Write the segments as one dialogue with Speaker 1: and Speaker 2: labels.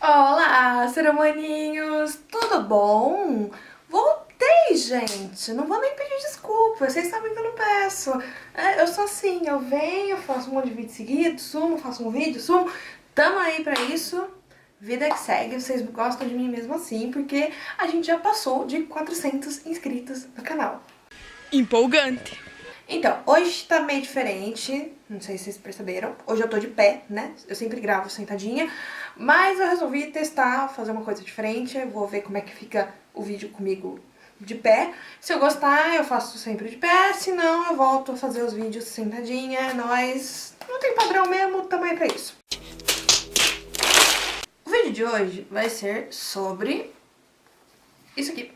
Speaker 1: Olá, ser humaninhos! Tudo bom? Voltei, gente! Não vou nem pedir desculpa, vocês sabem que eu não peço. Eu sou assim, eu venho, faço um monte de vídeo seguido, sumo, faço um vídeo, sumo. Tamo aí pra isso. Vida que segue, vocês gostam de mim mesmo assim, porque a gente já passou de 400 inscritos no canal.
Speaker 2: Empolgante.
Speaker 1: Então, hoje tá meio diferente, não sei se vocês perceberam. Hoje eu tô de pé, né? Eu sempre gravo sentadinha, mas eu resolvi testar, fazer uma coisa diferente. Eu vou ver como é que fica o vídeo comigo de pé. Se eu gostar, eu faço sempre de pé, se não, eu volto a fazer os vídeos sentadinha. Nós não tem padrão mesmo, tamo aí pra isso. O vídeo de hoje vai ser sobre isso aqui.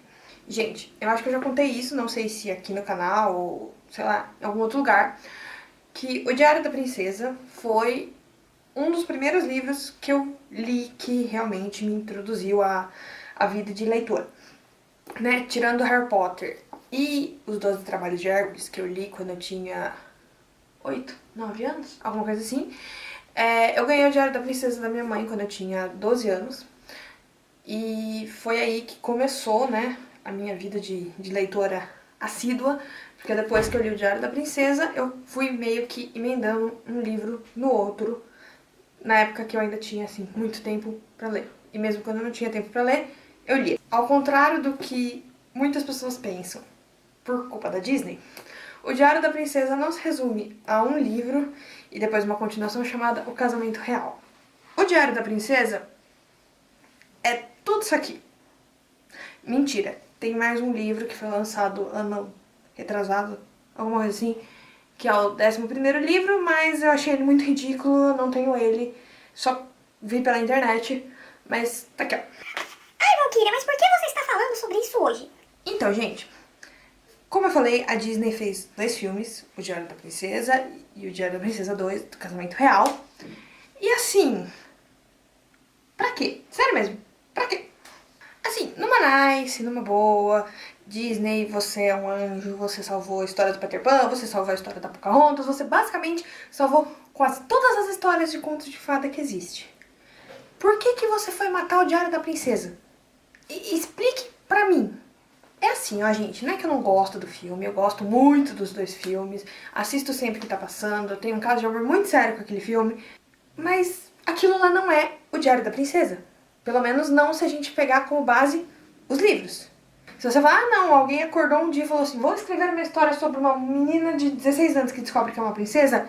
Speaker 1: Gente, eu acho que eu já contei isso, não sei se aqui no canal ou, sei lá, em algum outro lugar, que O Diário da Princesa foi um dos primeiros livros que eu li que realmente me introduziu à vida de leitor, né? Tirando Harry Potter e Os 12 Trabalhos de Hércules, que eu li quando eu tinha 8, 9 anos, alguma coisa assim. Eu ganhei O Diário da Princesa da minha mãe quando eu tinha 12 anos. E foi aí que começou, né, a minha vida de leitora assídua, porque depois que eu li O Diário da Princesa, eu fui meio que emendando um livro no outro, na época que eu ainda tinha, assim, muito tempo pra ler. E mesmo quando eu não tinha tempo pra ler, eu lia. Ao contrário do que muitas pessoas pensam, por culpa da Disney, O Diário da Princesa não se resume a um livro e depois uma continuação chamada O Casamento Real. O Diário da Princesa é tudo isso aqui. Mentira, tem mais um livro que foi lançado ano retrasado, alguma coisa assim, que é o 11º livro, mas eu achei ele muito ridículo, eu não tenho ele, só vi pela internet, mas tá aqui, ó.
Speaker 3: Ai, Valkyria, mas por que você está falando sobre isso hoje?
Speaker 1: Então, gente, como eu falei, a Disney fez 2 filmes, O Diário da Princesa e O Diário da Princesa 2, do Casamento Real, e assim, pra quê? Sério mesmo, pra quê? Assim, numa nice, numa boa, Disney, você é um anjo, você salvou a história do Peter Pan, você salvou a história da Pocahontas, você basicamente salvou quase todas as histórias de contos de fada que existe. Por que você foi matar o Diário da Princesa? Explique pra mim. É assim, ó, gente, não é que eu não gosto do filme, eu gosto muito dos 2 filmes, assisto sempre que tá passando, eu tenho um caso de amor muito sério com aquele filme, mas aquilo lá não é o Diário da Princesa. Pelo menos não se a gente pegar como base os livros. Se você falar, ah não, alguém acordou um dia e falou assim, vou escrever uma história sobre uma menina de 16 anos que descobre que é uma princesa,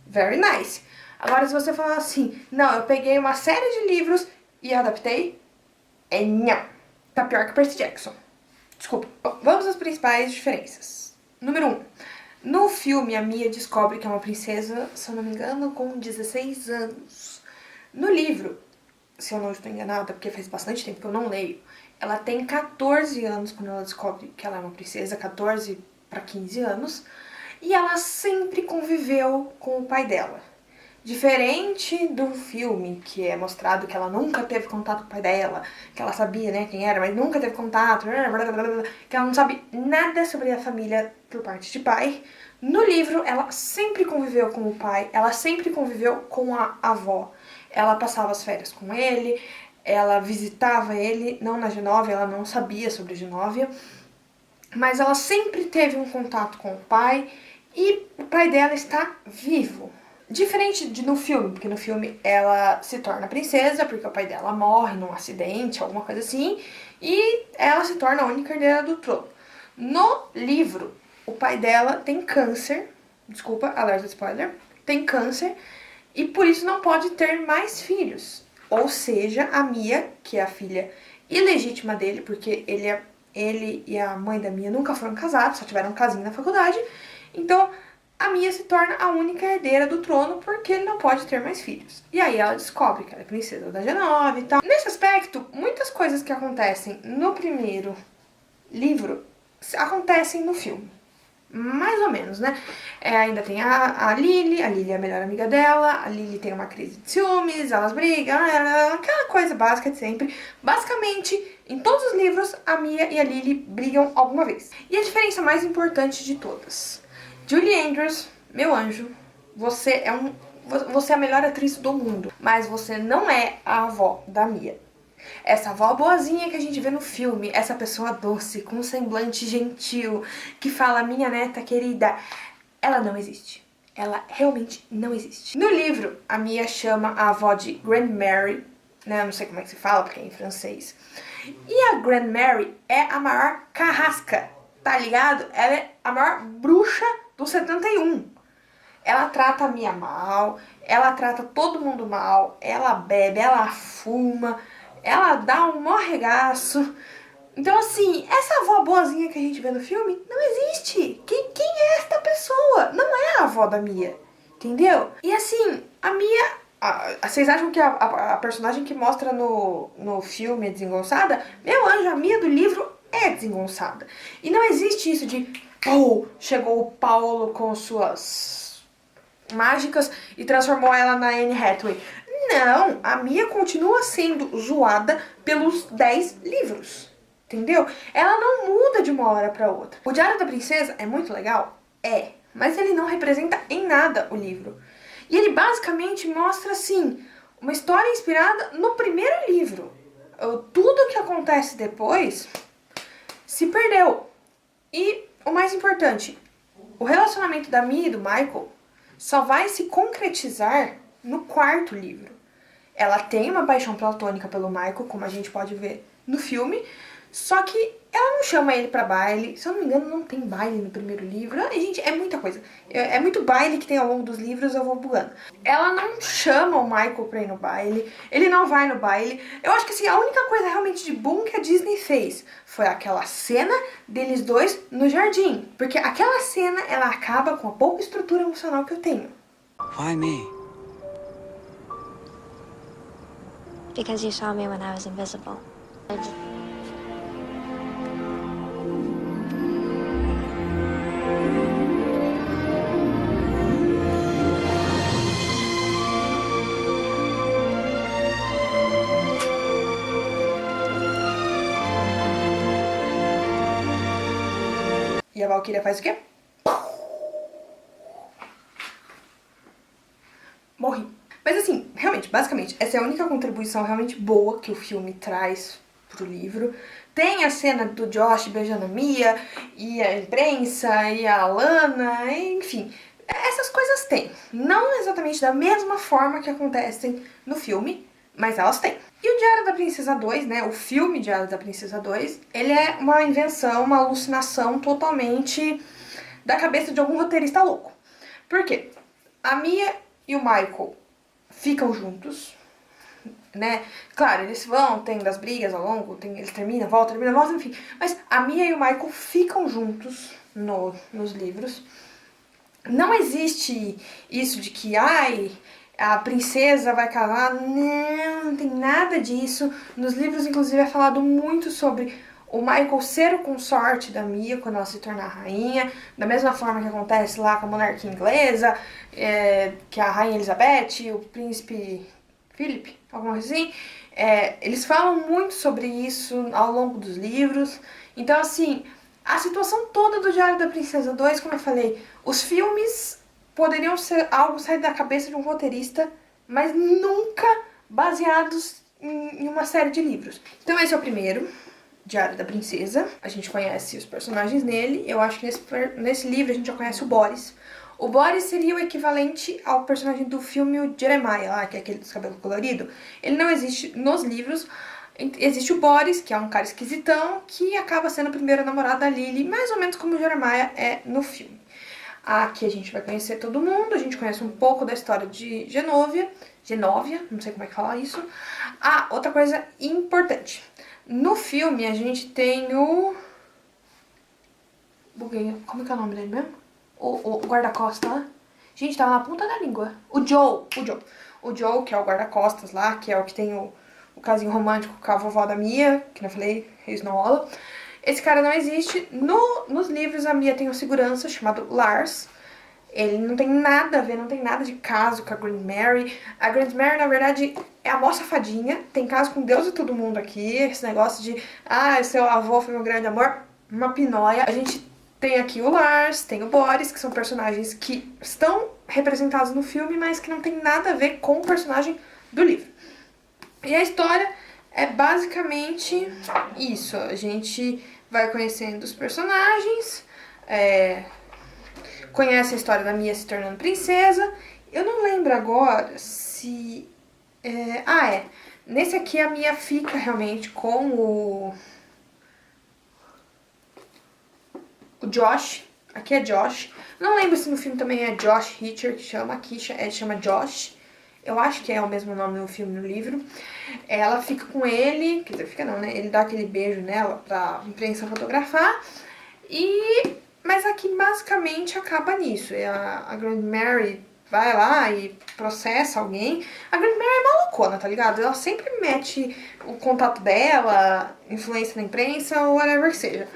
Speaker 1: very nice. Agora se você falar assim, não, eu peguei uma série de livros e adaptei, não. Tá pior que Percy Jackson. Desculpa. Bom, vamos às principais diferenças. Número 1. No filme, a Mia descobre que é uma princesa, se eu não me engano, com 16 anos. No livro, se eu não estou enganada, porque faz bastante tempo que eu não leio, ela tem 14 anos quando ela descobre que ela é uma princesa, 14 para 15 anos, e ela sempre conviveu com o pai dela. Diferente do filme, que é mostrado que ela nunca teve contato com o pai dela, que ela sabia, né, quem era, mas nunca teve contato, que ela não sabe nada sobre a família por parte de pai. No livro, ela sempre conviveu com o pai, ela sempre conviveu com a avó. Ela passava as férias com ele, ela visitava ele, não na Genóvia, ela não sabia sobre a Genóvia, mas ela sempre teve um contato com o pai e o pai dela está vivo. Diferente de no filme, porque no filme ela se torna princesa porque o pai dela morre num acidente, alguma coisa assim, e ela se torna a única herdeira do trono. No livro, o pai dela tem câncer, desculpa, alerta spoiler, tem câncer, e por isso não pode ter mais filhos. Ou seja, a Mia, que é a filha ilegítima dele, porque ele e a mãe da Mia nunca foram casados, só tiveram um casinho na faculdade. Então, a Mia se torna a única herdeira do trono porque ele não pode ter mais filhos. E aí ela descobre que ela é princesa da Genóvia e tal. Nesse aspecto, muitas coisas que acontecem no primeiro livro acontecem no filme. Mais ou menos, né? Ainda tem a Lily é a melhor amiga dela, a Lily tem uma crise de ciúmes, elas brigam, aquela coisa básica de sempre. Basicamente, em todos os livros, a Mia e a Lily brigam alguma vez. E a diferença mais importante de todas. Julie Andrews, meu anjo, você é a melhor atriz do mundo, mas você não é a avó da Mia. Essa avó boazinha que a gente vê no filme, essa pessoa doce, com um semblante gentil, que fala minha neta querida, ela não existe. Ela realmente não existe. No livro, a Mia chama a avó de Grandmary, né? Eu não sei como é que se fala, porque é em francês. E a Grandmary é a maior carrasca, tá ligado? Ela é a maior bruxa do 71. Ela trata a Mia mal, ela trata todo mundo mal, ela bebe, ela fuma, ela dá um mó regaço. Então, assim, essa avó boazinha que a gente vê no filme não existe. Quem é esta pessoa? Não é a avó da Mia, entendeu? E assim, a Mia... vocês acham que a personagem que mostra no filme é desengonçada? Meu anjo, a Mia do livro é desengonçada. E não existe isso de... Oh, chegou o Paulo com suas mágicas e transformou ela na Anne Hathaway. Não, a Mia continua sendo zoada pelos 10 livros. Entendeu? Ela não muda de uma hora pra outra. O Diário da Princesa é muito legal? É. Mas ele não representa em nada o livro. E ele basicamente mostra, assim, uma história inspirada no primeiro livro. Tudo que acontece depois se perdeu. E o mais importante, o relacionamento da Mia e do Michael só vai se concretizar no quarto livro. Ela tem uma paixão platônica pelo Michael, como a gente pode ver no filme, só que ela não chama ele pra baile. Se eu não me engano, não tem baile no primeiro livro. E, gente, é muita coisa. É muito baile que tem ao longo dos livros, eu vou bugando. Ela não chama o Michael pra ir no baile. Ele não vai no baile. Eu acho que, assim, a única coisa realmente de bom que a Disney fez foi aquela cena deles dois no jardim. Porque aquela cena, ela acaba com a pouca estrutura emocional que eu tenho.
Speaker 4: Why me?
Speaker 3: Because you saw me when I was invisible.
Speaker 1: E a Valkyria faz o quê? Morri. Mas assim, realmente, basicamente, essa é a única contribuição realmente boa que o filme traz pro livro. Tem a cena do Josh beijando a Mia, e a imprensa, e a Lana, enfim. Essas coisas tem. Não exatamente da mesma forma que acontecem no filme, mas elas têm. E o Diário da Princesa 2, né, o filme Diário da Princesa 2, ele é uma invenção, uma alucinação totalmente da cabeça de algum roteirista louco. Por quê? A Mia e o Michael ficam juntos, né? Claro, eles vão, tem das brigas ao longo, eles terminam, voltam, enfim. Mas a Mia e o Michael ficam juntos nos livros. Não existe isso de que, a princesa vai casar. Não tem nada disso. Nos livros, inclusive, é falado muito sobre o Michael ser o consorte da Mia quando ela se tornar rainha, da mesma forma que acontece lá com a monarquia inglesa, que a rainha Elizabeth, o príncipe Philip, alguma coisa assim. Eles falam muito sobre isso ao longo dos livros. Então, assim, a situação toda do Diário da Princesa 2, como eu falei, os filmes poderiam ser algo sair da cabeça de um roteirista, mas nunca baseados em uma série de livros. Então esse é o primeiro, Diário da Princesa. A gente conhece os personagens nele. Eu acho que nesse livro a gente já conhece o Boris. O Boris seria o equivalente ao personagem do filme o Jeremiah, lá, que é aquele dos cabelos coloridos. Ele não existe nos livros. Existe o Boris, que é um cara esquisitão, que acaba sendo o primeiro namorado da Lily, mais ou menos como o Jeremiah é no filme. Aqui a gente vai conhecer todo mundo, a gente conhece um pouco da história de Genovia, não sei como é que fala isso. Outra coisa importante. No filme a gente tem o... Buguei, como que é o nome dele mesmo? O guarda-costas lá. Gente, tava na ponta da língua. O Joe, que é o guarda-costas lá, que é o que tem o casinho romântico com a vovó da Mia, que eu falei, isso não rola. Esse cara não existe. Nos livros, a Mia tem um segurança chamado Lars. Ele não tem nada a ver, não tem nada de caso com a Grandmary. A Grandmary, na verdade, é a mó safadinha. Tem caso com Deus e todo mundo aqui. Esse negócio de, seu avô foi meu grande amor. Uma pinóia. A gente tem aqui o Lars, tem o Boris, que são personagens que estão representados no filme, mas que não tem nada a ver com o personagem do livro. E a história é basicamente isso. A gente vai conhecendo os personagens, conhece a história da Mia se tornando princesa. Eu não lembro agora se... Nesse aqui a Mia fica realmente com o Josh. Aqui é Josh. Não lembro se no filme também é Josh Hitcher que chama. Aqui chama Josh. Eu acho que é o mesmo nome no filme e no livro. Ela fica com ele, quer dizer, fica não, né? Ele dá aquele beijo nela pra imprensa fotografar. Mas aqui basicamente acaba nisso. A Grand Mary vai lá e processa alguém. A Grand Mary é malucona, tá ligado? Ela sempre mete o contato dela, influência na imprensa ou whatever que seja.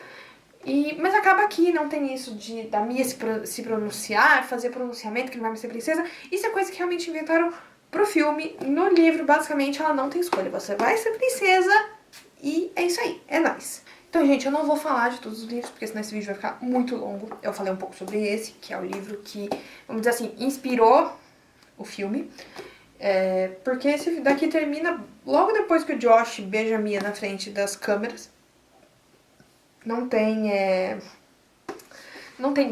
Speaker 1: Mas acaba aqui, não tem isso da Mia se pronunciar, fazer pronunciamento que não vai mais ser princesa. Isso é coisa que realmente inventaram pro filme. No livro, basicamente, ela não tem escolha. Você vai ser princesa e é isso aí, é nóis. Então, gente, eu não vou falar de todos os livros, porque senão esse vídeo vai ficar muito longo. Eu falei um pouco sobre esse, que é o livro que, vamos dizer assim, inspirou o filme. Porque esse daqui termina logo depois que o Josh beija a Mia na frente das câmeras. Não tem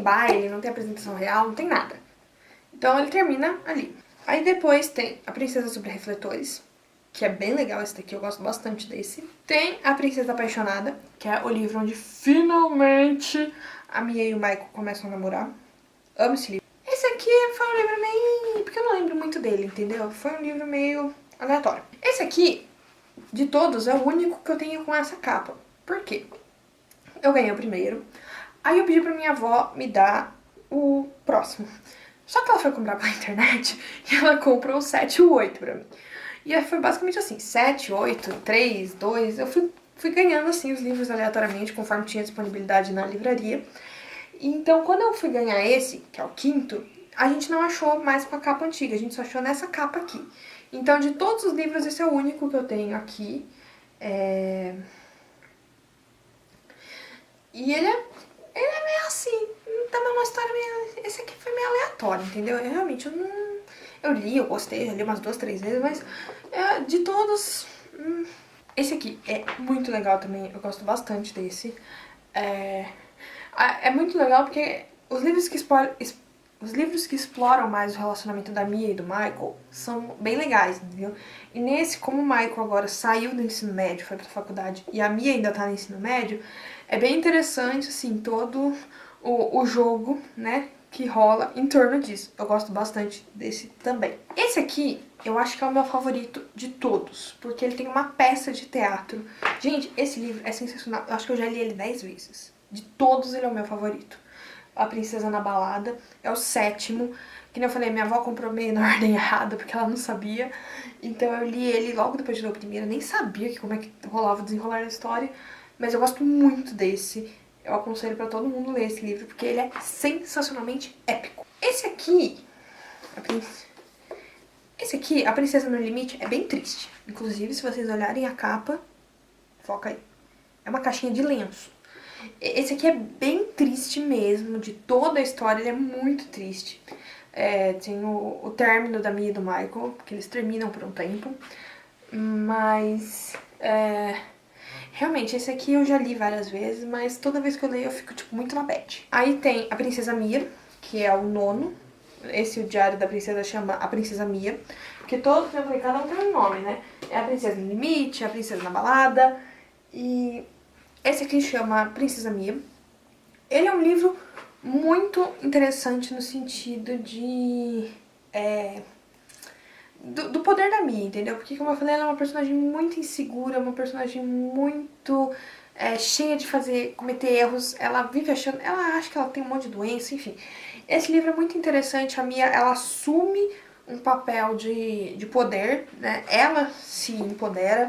Speaker 1: baile, não tem apresentação real, não tem nada. Então ele termina ali. Aí depois tem A Princesa Sobre Refletores, que é bem legal esse daqui, eu gosto bastante desse. Tem A Princesa Apaixonada, que é o livro onde finalmente a Mia e o Michael começam a namorar. Amo esse livro. Esse aqui foi um livro meio... porque eu não lembro muito dele, entendeu? Foi um livro meio aleatório. Esse aqui, de todos, é o único que eu tenho com essa capa. Por quê? Eu ganhei o primeiro, aí eu pedi pra minha avó me dar o próximo. Só que ela foi comprar pela internet e ela comprou o 7 e o 8 pra mim. E aí foi basicamente assim, 7, 8, 3, 2, eu fui ganhando assim os livros aleatoriamente, conforme tinha disponibilidade na livraria. Então quando eu fui ganhar esse, que é o quinto, a gente não achou mais com a capa antiga, a gente só achou nessa capa aqui. Então de todos os livros esse é o único que eu tenho aqui. E ele é meio assim, também é uma história meio... Esse aqui foi meio aleatório, entendeu? Eu li, eu gostei, já li umas 2, 3 vezes, mas de todos... Esse aqui é muito legal também, eu gosto bastante desse. É muito legal porque os livros que exploram mais o relacionamento da Mia e do Michael são bem legais, entendeu? E nesse, como o Michael agora saiu do ensino médio, foi pra faculdade, e a Mia ainda tá no ensino médio, é bem interessante, assim, todo o jogo, né, que rola em torno disso. Eu gosto bastante desse também. Esse aqui, eu acho que é o meu favorito de todos, porque ele tem uma peça de teatro. Gente, esse livro é sensacional. Eu acho que eu já li ele 10 vezes. De todos, ele é o meu favorito. A Princesa na Balada é o 7º. Que nem eu falei, minha avó comprou meio na ordem errada, porque ela não sabia. Então eu li ele logo depois de ler o primeiro. Eu nem sabia como é que rolava o desenrolar da história. Mas eu gosto muito desse. Eu aconselho pra todo mundo ler esse livro, porque ele é sensacionalmente épico. Esse aqui, A Princesa no Limite, é bem triste. Inclusive, se vocês olharem a capa, foca aí. É uma caixinha de lenço. Esse aqui é bem triste mesmo, de toda a história, ele é muito triste. Tem o término da Mia e do Michael, que eles terminam por um tempo. Mas, realmente, esse aqui eu já li várias vezes, mas toda vez que eu leio eu fico, tipo, muito na bad. Aí tem A Princesa Mia, que é o 9º. O Diário da Princesa chama A Princesa Mia. Porque todos, eu falei, cada um tem um nome, né? É A Princesa no Limite, A Princesa na Balada. E esse aqui chama Princesa Mia. Ele é um livro muito interessante no sentido do poder da Mia, entendeu? Porque, como eu falei, ela é uma personagem muito insegura, uma personagem muito cheia de cometer erros. Ela vive achando, ela acha que ela tem um monte de doença, enfim. Esse livro é muito interessante. A Mia, ela assume um papel de poder, né? Ela se empodera.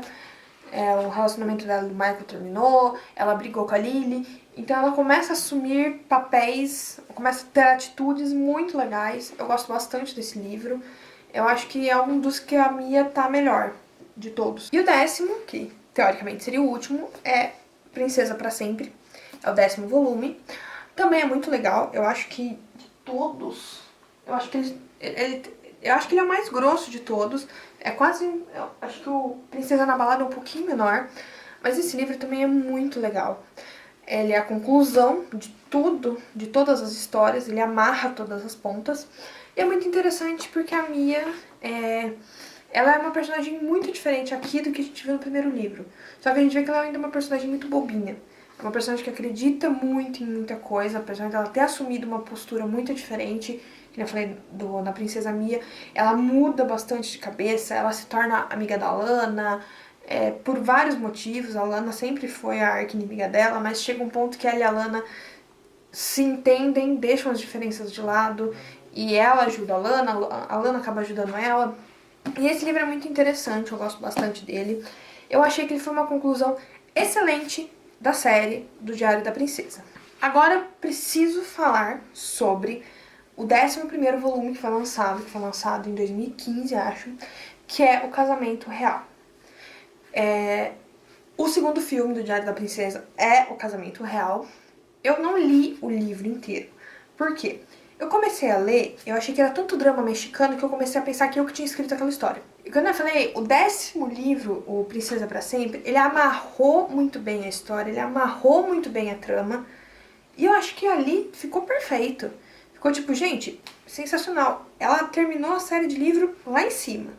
Speaker 1: O relacionamento dela e do Michael terminou, ela brigou com a Lily, então ela começa a assumir papéis, começa a ter atitudes muito legais. Eu gosto bastante desse livro. Eu acho que é um dos que a Mia tá melhor de todos. E o 10º, que teoricamente seria o último, é Princesa pra Sempre. É o 10º volume. Também é muito legal. Eu acho que de todos, eu acho que ele é o mais grosso de todos. É quase, eu acho que o Princesa na Balada é um pouquinho menor, mas esse livro também é muito legal. Ele é a conclusão de tudo, de todas as histórias, ele amarra todas as pontas. E é muito interessante porque a Mia ela é uma personagem muito diferente aqui do que a gente viu no primeiro livro. Só que a gente vê que ela é ainda uma personagem muito bobinha. É uma personagem que acredita muito em muita coisa, apesar dela ter assumido uma postura muito diferente, que eu falei na Princesa Mia, ela muda bastante de cabeça, ela se torna amiga da Lana, por vários motivos. A Lana sempre foi a arqui-inimiga dela, mas chega um ponto que ela e a Lana se entendem, deixam as diferenças de lado, e ela ajuda a Lana acaba ajudando ela. E esse livro é muito interessante, eu gosto bastante dele. Eu achei que ele foi uma conclusão excelente da série do Diário da Princesa. Agora preciso falar sobre o 11º volume que foi lançado em 2015, acho, que é O Casamento Real. O segundo filme do Diário da Princesa é O Casamento Real. Eu não li o livro inteiro. Por quê? Eu comecei a ler, eu achei que era tanto drama mexicano que eu comecei a pensar que eu que tinha escrito aquela história. E quando eu falei, o 10º livro, o Princesa pra Sempre, ele amarrou muito bem a história, ele amarrou muito bem a trama. E eu acho que ali ficou perfeito. Ficou tipo, gente, sensacional. Ela terminou a série de livro lá em cima.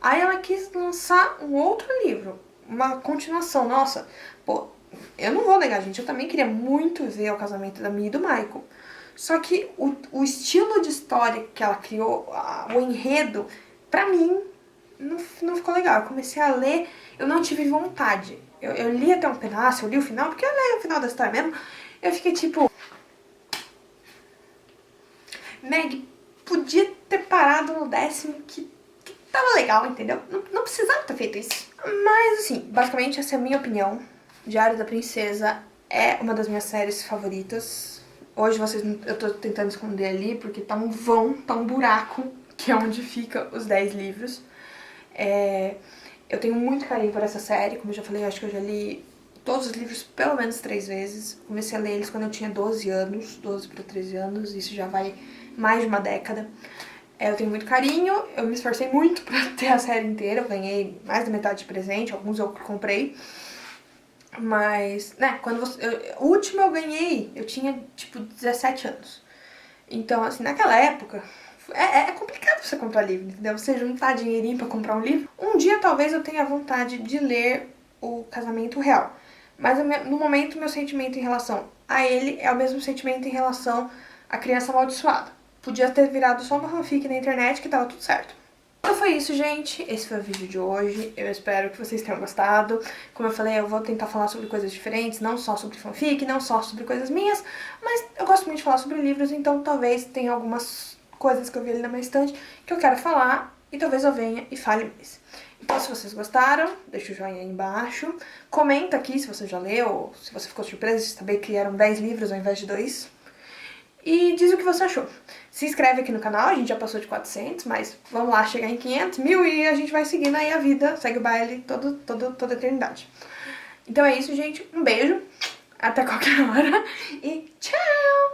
Speaker 1: Aí ela quis lançar um outro livro, uma continuação. Nossa, pô, eu não vou negar, gente, eu também queria muito ver o casamento da Mia e do Michael. Só que o estilo de história que ela criou, o enredo, pra mim, não ficou legal. Eu comecei a ler, eu não tive vontade. Eu li até um pedaço, eu li o final, porque eu li o final da história mesmo. Eu fiquei tipo... Meg, podia ter parado no 10º, que tava legal, entendeu? Não precisava ter feito isso. Mas, assim, basicamente essa é a minha opinião. Diário da Princesa é uma das minhas séries favoritas. Hoje eu tô tentando esconder ali, porque tá um vão, tá um buraco, que é onde fica os 10 livros. Eu tenho muito carinho por essa série, como eu já falei, eu acho que eu já li todos os livros pelo menos 3 vezes. Comecei a ler eles quando eu tinha 12 anos, 12 para 13 anos, isso já vai mais de uma década. Eu tenho muito carinho, eu me esforcei muito pra ter a série inteira, eu ganhei mais da metade de presente, alguns eu comprei. Mas, né, o último eu ganhei, eu tinha, tipo, 17 anos. Então, assim, naquela época, é complicado você comprar livro, entendeu? Você juntar dinheirinho pra comprar um livro. Um dia, talvez, eu tenha vontade de ler O Casamento Real. Mas, no momento, meu sentimento em relação a ele é o mesmo sentimento em relação à Criança Amaldiçoada. Podia ter virado só uma fanfic na internet que tava tudo certo. Então foi isso, gente. Esse foi o vídeo de hoje. Eu espero que vocês tenham gostado. Como eu falei, eu vou tentar falar sobre coisas diferentes, não só sobre fanfic, não só sobre coisas minhas, mas eu gosto muito de falar sobre livros, então talvez tenha algumas coisas que eu vi ali na minha estante que eu quero falar e talvez eu venha e fale mais. Então, se vocês gostaram, deixa o joinha aí embaixo. Comenta aqui se você já leu, ou se você ficou surpresa de saber que eram 10 livros ao invés de 2. E diz o que você achou. Se inscreve aqui no canal, a gente já passou de 400, mas vamos lá chegar em 500, 1000 e a gente vai seguindo aí a vida, segue o baile toda a eternidade. Então é isso, gente. Um beijo, até qualquer hora e tchau!